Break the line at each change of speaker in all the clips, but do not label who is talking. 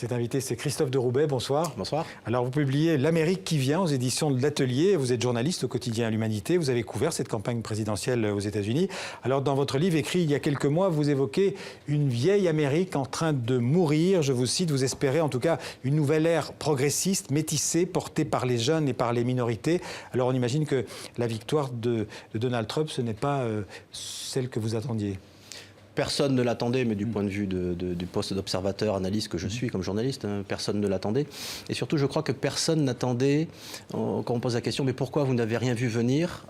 Cet invité, c'est Christophe de Roubaix. Bonsoir.
Bonsoir.
Alors, vous publiez L'Amérique qui vient aux éditions de l'Atelier. Vous êtes journaliste au quotidien L'Humanité. Vous avez couvert cette campagne présidentielle aux États-Unis. Alors, dans votre livre écrit il y a quelques mois, vous évoquez une vieille Amérique en train de mourir. Je vous cite, vous espérez en tout cas une nouvelle ère progressiste, métissée, portée par les jeunes et par les minorités. Alors, on imagine que la victoire de Donald Trump, ce n'est pas celle que vous attendiez.
Personne ne l'attendait, mais du point de vue du poste d'observateur, analyste que je suis comme journaliste, hein, personne ne l'attendait. Et surtout, je crois que personne n'attendait, quand on pose la question, mais pourquoi vous n'avez rien vu venir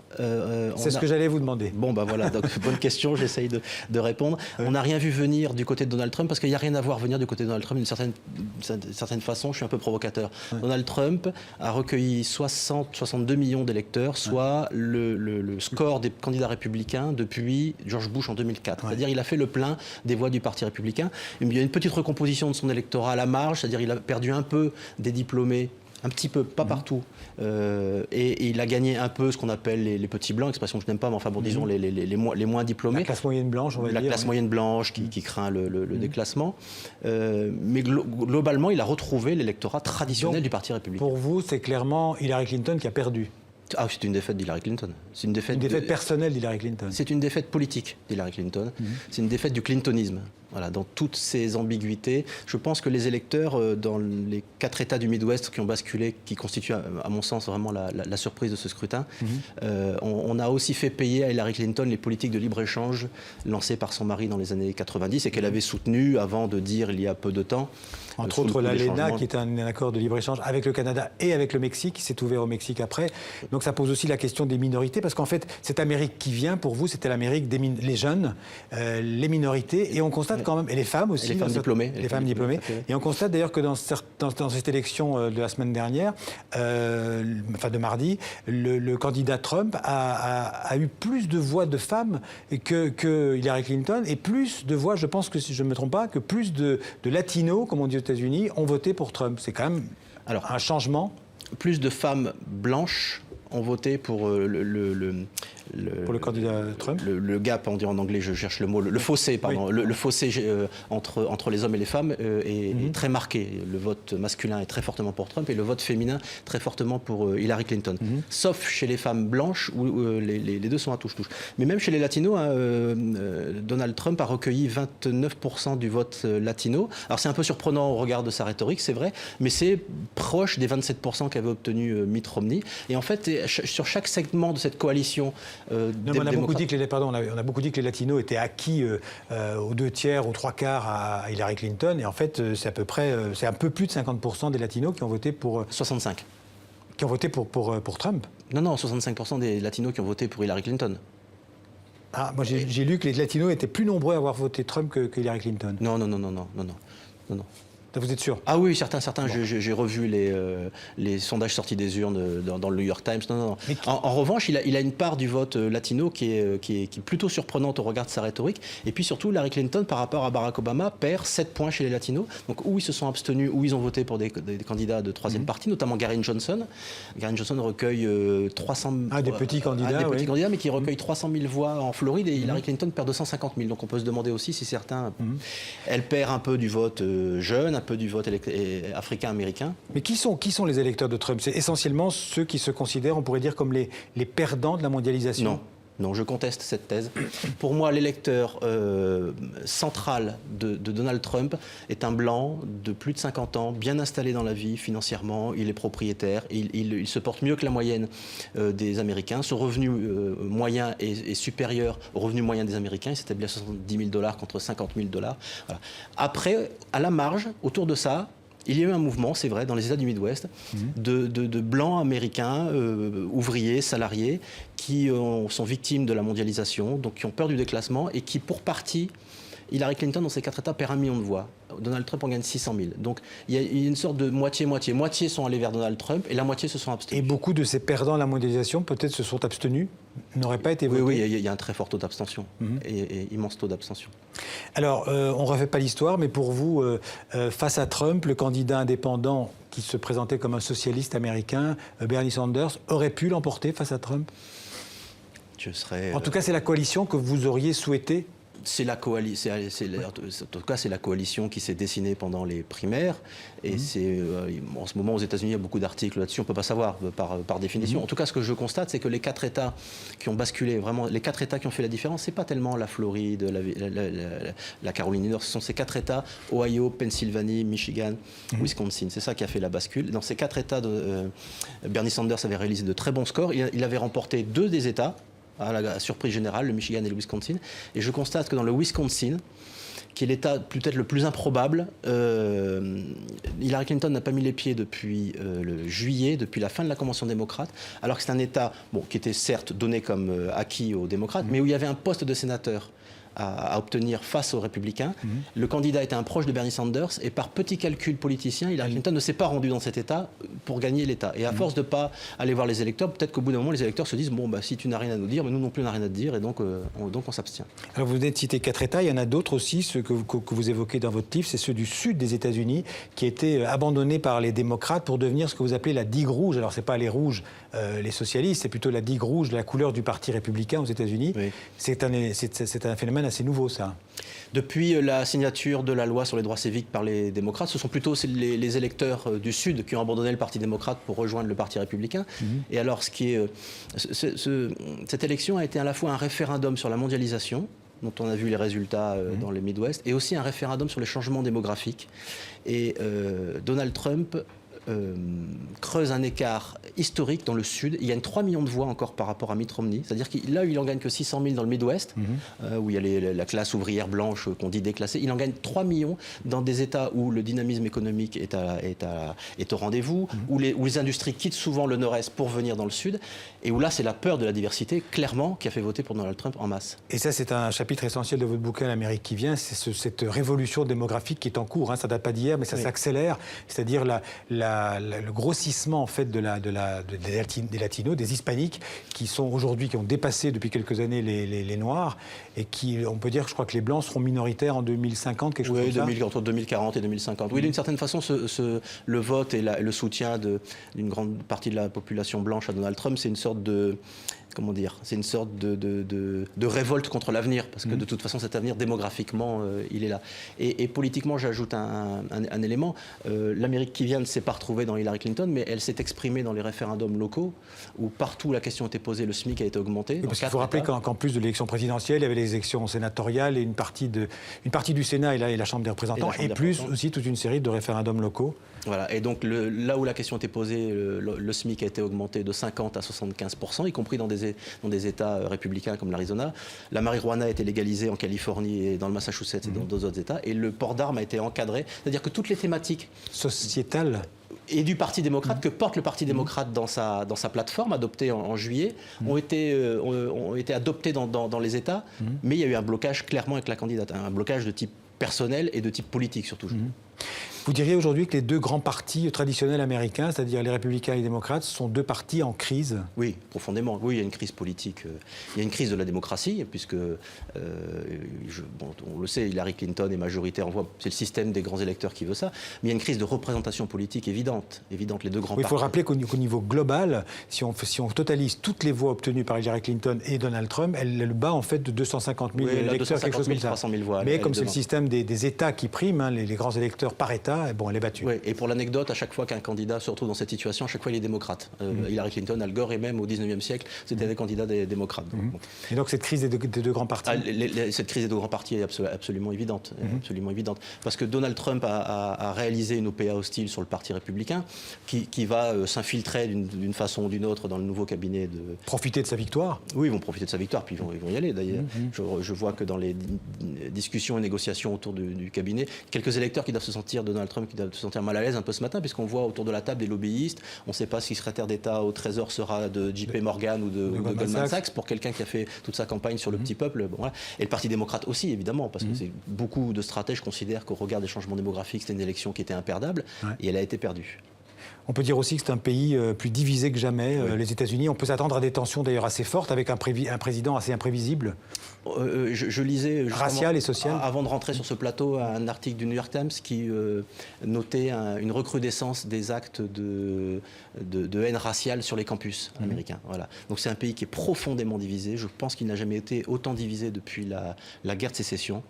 C'est ce que j'allais vous demander.
Bon, ben voilà, donc bonne question, j'essaye de répondre. On n'a rien vu venir du côté de Donald Trump, parce qu'il n'y a rien à voir venir du côté de Donald Trump d'une certaine façon, je suis un peu provocateur. Donald Trump a recueilli 62 millions d'électeurs, soit le score des candidats républicains depuis George Bush en 2004. C'est-à-dire il a fait le plein des voix du Parti républicain. Il y a une petite recomposition de son électorat à la marge, c'est-à-dire il a perdu un peu des diplômés, un petit peu, pas partout, et il a gagné un peu ce qu'on appelle les petits blancs, expression que je n'aime pas, mais enfin bon, disons les moins diplômés.
La classe moyenne blanche, on va dire.
La classe moyenne blanche qui craint le déclassement. Mais globalement, il a retrouvé l'électorat traditionnel du Parti républicain.
Pour vous, c'est clairement Hillary Clinton qui a perdu.
Ah, c'est une défaite d'Hillary Clinton. C'est une défaite
personnelle d'Hillary Clinton.
C'est une défaite politique d'Hillary Clinton. C'est une défaite du clintonisme. Voilà, dans toutes ces ambiguïtés. Je pense que les électeurs, dans les 4 États du Midwest qui ont basculé, qui constituent, à mon sens, vraiment la surprise de ce scrutin, on a aussi fait payer à Hillary Clinton les politiques de libre-échange lancées par son mari dans les années 90 et qu'elle avait soutenues avant de dire, il y a peu de temps.
Entre autres, l'ALENA, qui est un accord de libre-échange avec le Canada et avec le Mexique, qui s'est ouvert au Mexique après. Donc ça pose aussi la question des minorités, parce qu'en fait, cette Amérique qui vient, pour vous, c'était l'Amérique des jeunes, les minorités, et on constate quand même, et les femmes aussi.
Et les femmes diplômées.
Les femmes diplômées. Et on constate d'ailleurs que dans cette élection de la semaine dernière, enfin de mardi, le candidat Trump a eu plus de voix de femmes que Hillary Clinton, et plus de voix, je pense que si je ne me trompe pas, que plus de latinos, comme on dit aux États-Unis, ont voté pour Trump. C'est quand même un changement.
Plus de femmes blanches ont voté pour
pour le candidat Trump.
Le gap, on dit en anglais, je cherche le mot, le fossé, pardon. Oui. Le fossé entre les hommes et les femmes est très marqué. Le vote masculin est très fortement pour Trump et le vote féminin très fortement pour Hillary Clinton. Sauf chez les femmes blanches où les deux sont à touche-touche. Mais même chez les latinos, Donald Trump a recueilli 29% du vote latino. Alors c'est un peu surprenant au regard de sa rhétorique, c'est vrai, mais c'est proche des 27% qu'avait obtenu Mitt Romney. Et en fait, sur chaque segment de cette coalition,
on a beaucoup dit que les latinos étaient acquis aux 2/3, aux 3/4 à Hillary Clinton, et en fait c'est à peu près, c'est un peu plus de 50% des latinos qui ont voté pour
65.
Qui ont voté pour Trump.
Non, 65% des latinos qui ont voté pour Hillary Clinton.
Ah, moi j'ai lu que les latinos étaient plus nombreux à avoir voté Trump que Hillary Clinton.
Non.
Vous êtes sûr?
Ah oui, certains. Bon. J'ai revu les sondages sortis des urnes dans le New York Times. Non. En revanche, il a une part du vote latino qui est plutôt surprenante au regard de sa rhétorique. Et puis surtout, Hillary Clinton, par rapport à Barack Obama, perd 7 points chez les latinos. Donc, où ils se sont abstenus, où ils ont voté pour des candidats de troisième parti, notamment Gary Johnson. Gary Johnson recueille 300...
des petits candidats.
Des petits candidats, mais qui recueille 300 000 voix en Floride. Et Hillary Clinton perd 250 000. Donc, on peut se demander aussi si certains... Elle perd un peu du vote jeune, un peu du vote africain-américain.
Mais qui sont les électeurs de Trump? C'est essentiellement ceux qui se considèrent, on pourrait dire, comme les perdants de la mondialisation?
Non, je conteste cette thèse. Pour moi, l'électeur central de Donald Trump est un blanc de plus de 50 ans, bien installé dans la vie financièrement, il est propriétaire, il se porte mieux que la moyenne des Américains. Son revenu moyen est supérieur au revenu moyen des Américains, il s'établit à $70 000 contre $50 000. Voilà. Après, à la marge, autour de ça, il y a eu un mouvement, c'est vrai, dans les États du Midwest, de blancs américains, ouvriers, salariés, qui sont victimes de la mondialisation, donc qui ont peur du déclassement et qui, pour partie, Hillary Clinton, dans ces 4 États, perd 1 million de voix. Donald Trump en gagne 600 000. Donc il y a une sorte de moitié-moitié. Moitié sont allés vers Donald Trump et la moitié se sont abstenus.
Et beaucoup de ces perdants de la mondialisation, peut-être, se sont abstenus, n'auraient pas été votés.
Oui, il y a un très fort taux d'abstention, et immense taux d'abstention.
Alors, on ne refait pas l'histoire, mais pour vous, face à Trump, le candidat indépendant qui se présentait comme un socialiste américain, Bernie Sanders, aurait pu l'emporter face à Trump?
Je serais...
En tout cas, c'est la coalition que vous auriez souhaité
c'est la coalition, en tout cas c'est la coalition qui s'est dessinée pendant les primaires et c'est en ce moment aux États-Unis il y a beaucoup d'articles là-dessus, on peut pas savoir par définition. En tout cas, ce que je constate, c'est que les 4 États qui ont basculé, vraiment les 4 États qui ont fait la différence, c'est pas tellement la Floride, la Caroline du Nord, ce sont ces 4 États, Ohio, Pennsylvanie, Michigan, Wisconsin. C'est ça qui a fait la bascule. Dans ces 4 États, Bernie Sanders avait réalisé de très bons scores. Il avait remporté 2 des États à la surprise générale, le Michigan et le Wisconsin. Et je constate que dans le Wisconsin, qui est l'État peut-être le plus improbable, Hillary Clinton n'a pas mis les pieds depuis le juillet, depuis la fin de la Convention démocrate, alors que c'est un État qui était certes donné comme acquis aux démocrates, mais où il y avait un poste de sénateur à obtenir face aux républicains. Le candidat était un proche de Bernie Sanders et par petit calcul politicien, Hillary Clinton ne s'est pas rendue dans cet État pour gagner l'État. Et à force de ne pas aller voir les électeurs, peut-être qu'au bout d'un moment, les électeurs se disent si tu n'as rien à nous dire, mais nous non plus on n'a rien à te dire et donc on s'abstient.
Alors vous venez de citer 4 États, il y en a d'autres aussi, ceux que vous évoquez dans votre livre, c'est ceux du sud des États-Unis qui étaient abandonnés par les démocrates pour devenir ce que vous appelez la digue rouge. Alors c'est pas les rouges, les socialistes, c'est plutôt la digue rouge, la couleur du parti républicain aux États-Unis. Oui. C'est un phénomène assez nouveau, ça.
Depuis la signature de la loi sur les droits civiques par les démocrates, ce sont plutôt les électeurs du Sud qui ont abandonné le Parti démocrate pour rejoindre le Parti républicain. Et alors, cette élection a été à la fois un référendum sur la mondialisation, dont on a vu les résultats dans le Midwest, et aussi un référendum sur les changements démographiques. Et Donald Trump creuse un écart historique dans le Sud. Il gagne 3 millions de voix encore par rapport à Mitt Romney. C'est-à-dire qu'il n'en gagne que 600 000 dans le Midwest, où il y a la classe ouvrière blanche qu'on dit déclassée. Il en gagne 3 millions dans des États où le dynamisme économique est au rendez-vous, où les industries quittent souvent le Nord-Est pour venir dans le Sud, et où là, c'est la peur de la diversité, clairement, qui a fait voter pour Donald Trump en masse.
Et ça, c'est un chapitre essentiel de votre bouquin, L'Amérique qui vient, c'est cette révolution démographique qui est en cours. Ça ne date pas d'hier, mais ça s'accélère. C'est-à-dire le grossissement en fait des latinos, des hispaniques qui sont aujourd'hui, qui ont dépassé depuis quelques années les noirs et qui, on peut dire, je crois que les blancs seront minoritaires en 2050, quelque chose comme ça.
Entre 2040 et 2050. Oui, d'une certaine façon, le vote et le soutien d'une grande partie de la population blanche à Donald Trump, c'est une sorte de... Comment dire, c'est une sorte de révolte contre l'avenir, parce que de toute façon, cet avenir, démographiquement, il est là. Et politiquement, j'ajoute un élément. L'Amérique qui vient ne s'est pas retrouvée dans Hillary Clinton, mais elle s'est exprimée dans les référendums locaux, où partout la question était posée, le SMIC a été augmenté.
Oui, parce qu'il faut rappeler qu'en plus de l'élection présidentielle, il y avait les élections sénatoriales et une partie du Sénat et la Chambre des représentants, et plus aussi toute une série de référendums locaux.
Voilà, et donc là où la question était posée, le SMIC a été augmenté de 50 à 75%, y compris dans des États républicains comme l'Arizona. La marijuana a été légalisée en Californie et dans le Massachusetts et dans d'autres États. Et le port d'armes a été encadré. C'est-à-dire que toutes les thématiques
sociétales
et du Parti démocrate, que porte le Parti démocrate dans sa plateforme adoptée en juillet, ont été adoptées dans les États. Mais il y a eu un blocage clairement avec la candidate, un blocage de type personnel et de type politique surtout.
Vous diriez aujourd'hui que les 2 grands partis traditionnels américains, c'est-à-dire les républicains et les démocrates, sont 2 partis en crise?
Oui, profondément. Oui, il y a une crise politique. Il y a une crise de la démocratie, puisque, on le sait, Hillary Clinton est majoritaire. C'est le système des grands électeurs qui veut ça. Mais il y a une crise de représentation politique évidente. Les 2 grands partis.
Il faut rappeler qu'au niveau global, si on totalise toutes les voix obtenues par Hillary Clinton et Donald Trump, elle bat en fait de 250 000 électeurs, quelque chose comme ça.
300 000 voix.
Mais comme c'est le système des États qui prime, les grands électeurs par État, elle est battue.
Oui, et pour l'anecdote, à chaque fois qu'un candidat se retrouve dans cette situation, à chaque fois il est démocrate. Hillary Clinton, Al Gore et même au 19e siècle, c'était des candidats des démocrates.
Et donc cette crise des 2 grands partis
cette crise des 2 grands partis est absolument évidente. Absolument évidente. Parce que Donald Trump a réalisé une OPA hostile sur le Parti républicain qui va s'infiltrer d'une façon ou d'une autre dans le nouveau cabinet de...
Profiter de sa victoire?
Oui, ils vont profiter de sa victoire, puis ils vont y aller d'ailleurs. Je vois que dans les discussions et négociations autour du cabinet, quelques électeurs qui doivent se sentir, Donald Trump, qui doivent se sentir mal à l'aise un peu ce matin, puisqu'on voit autour de la table des lobbyistes. On ne sait pas si le secrétaire d'État au Trésor sera de JP Morgan ou de Goldman Sachs, pour quelqu'un qui a fait toute sa campagne sur le petit peuple. Bon, voilà. Et le Parti démocrate aussi, évidemment, parce que beaucoup de stratèges considèrent qu'au regard des changements démographiques, c'était une élection qui était imperdable, et elle a été perdue.
On peut dire aussi que c'est un pays plus divisé que jamais, les États-Unis. On peut s'attendre à des tensions d'ailleurs assez fortes avec un président assez imprévisible.
Je lisais
racial et social.
Avant de rentrer sur ce plateau un article du New York Times qui notait une recrudescence des actes de haine raciale sur les campus américains. Voilà. Donc c'est un pays qui est profondément divisé. Je pense qu'il n'a jamais été autant divisé depuis la guerre de sécession.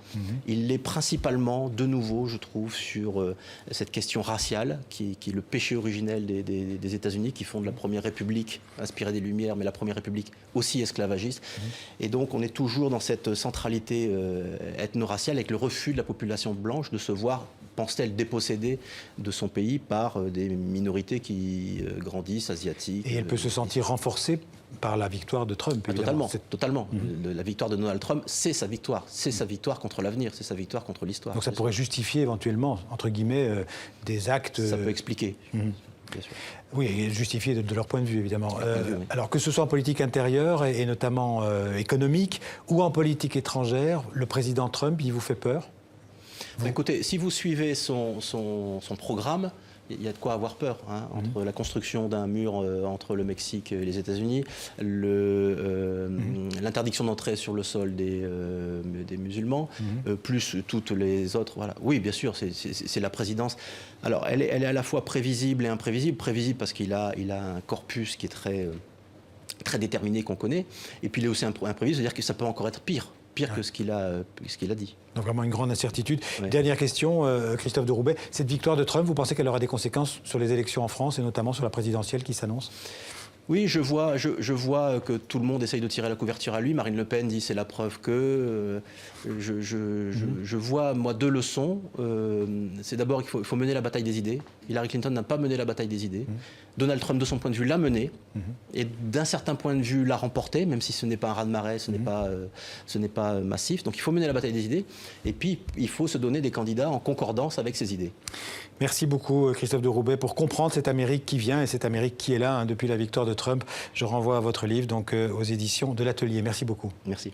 Il l'est principalement, de nouveau, je trouve, sur cette question raciale qui est le péché originel des États-Unis, qui fondent la Première République inspirée des Lumières, mais la Première République aussi esclavagiste. Et donc on est toujours dans cette centralité ethno-raciale avec le refus de la population blanche de se voir, pense-t-elle, dépossédée de son pays par des minorités qui grandissent, asiatiques.
Et elle peut se sentir renforcée par la victoire de Trump, évidemment.
Totalement. La victoire de Donald Trump, c'est sa victoire. C'est sa victoire contre l'avenir, c'est sa victoire contre l'histoire.
Donc ça pourrait justifier éventuellement, entre guillemets, des actes...
Ça peut expliquer. Bien sûr.
Oui, justifié de leur point de vue, évidemment.
Oui.
Alors que ce soit en politique intérieure et notamment économique ou en politique étrangère, le président Trump, il vous fait peur ?
Écoutez, si vous suivez son programme, il y a de quoi avoir peur, hein, entre la construction d'un mur entre le Mexique et les États-Unis, l'interdiction d'entrer sur le sol des musulmans, plus toutes les autres. Voilà. Oui, bien sûr, c'est la présidence. Alors, elle est à la fois prévisible et imprévisible. Prévisible parce qu'il a un corpus qui est très déterminé, qu'on connaît. Et puis, il est aussi imprévisible, c'est-à-dire que ça peut encore être pire que ce qu'il a dit.
Donc vraiment une grande incertitude.
Oui.
Dernière question, Christophe de Roubaix. Cette victoire de Trump, vous pensez qu'elle aura des conséquences sur les élections en France et notamment sur la présidentielle qui s'annonce ?
Oui, je vois que tout le monde essaye de tirer la couverture à lui. Marine Le Pen dit c'est la preuve que. Je vois, moi, deux leçons. C'est d'abord qu'il faut mener la bataille des idées. Hillary Clinton n'a pas mené la bataille des idées. Donald Trump, de son point de vue, l'a menée. Et d'un certain point de vue, l'a remportée, même si ce n'est pas un raz-de-marée, ce n'est pas massif. Donc il faut mener la bataille des idées. Et puis, il faut se donner des candidats en concordance avec ces idées.
Merci beaucoup, Christophe de Roubaix, pour comprendre cette Amérique qui vient et cette Amérique qui est là depuis la victoire de Trump. Je renvoie à votre livre, donc aux éditions de l'Atelier. Merci beaucoup.
Merci.